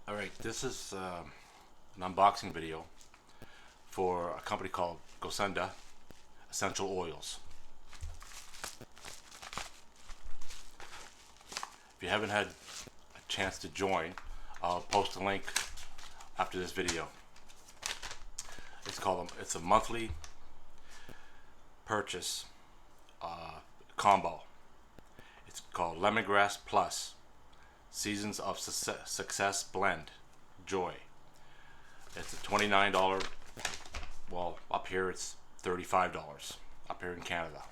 Alright, this is an unboxing video for a company called GoDesana Essential Oils. If you haven't had a chance to join, I'll post a link after this video. It's a monthly purchase combo. It's called Lemongrass Plus Seasons of Success Blend Joy. It's a $29. Well, up here it's $35 up here in Canada.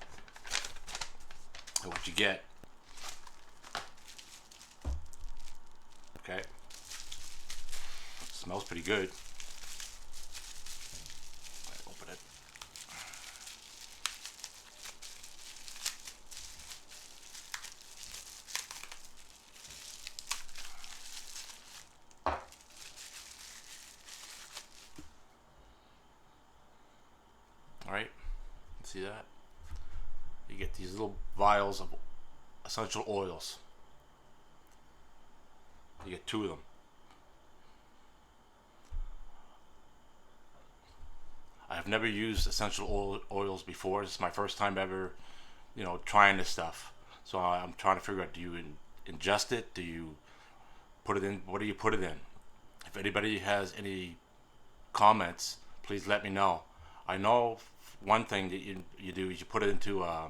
And what you get, okay, smells pretty good. Open it. Alright, see that? You get these little vials of essential oils. You get 2 of them. I have never used essential oils before. This is my first time ever, trying this stuff. So I'm trying to figure out, do you ingest it? Do you put it in? What do you put it in? If anybody has any comments, please let me know. I know one thing that you do is you put it into a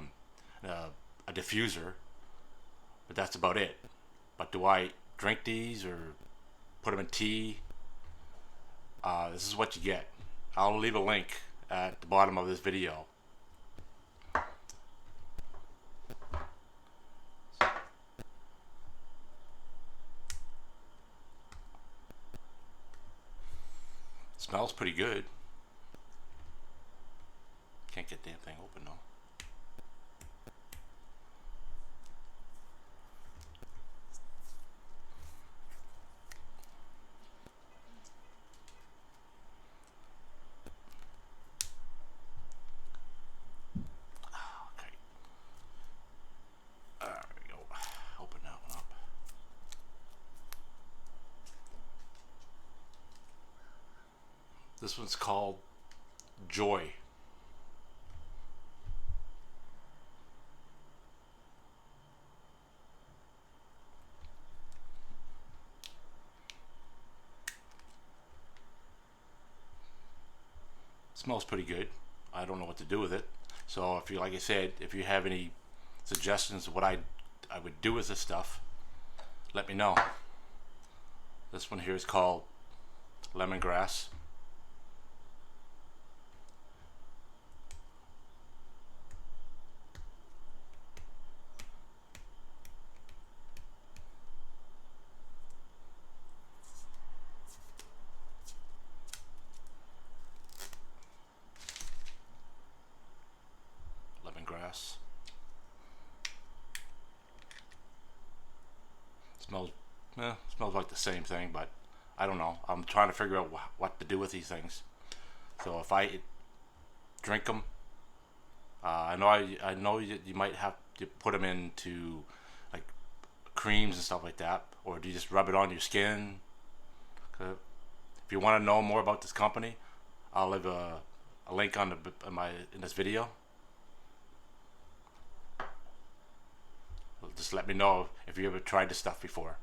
diffuser, but that's about it. But do I drink these or put them in tea? This is what you get. I'll leave a link at the bottom of this video. Smells pretty good. Can't get the damn thing open though. Okay. There we go. Open that one up. This one's called Joy. Smells pretty good. I don't know what to do with it. So if you, like I said, if you have any suggestions of what I would do with this stuff, let me know. This one here is called Lemongrass. Lemongrass. Smells like the same thing, but I don't know. I'm trying to figure out what to do with these things. So if I drink them, I know you might have to put them into like creams and stuff like that, or do you just rub it on your skin? If you want to know more about this company, I'll leave a link on in this video. Just let me know if you ever tried this stuff before.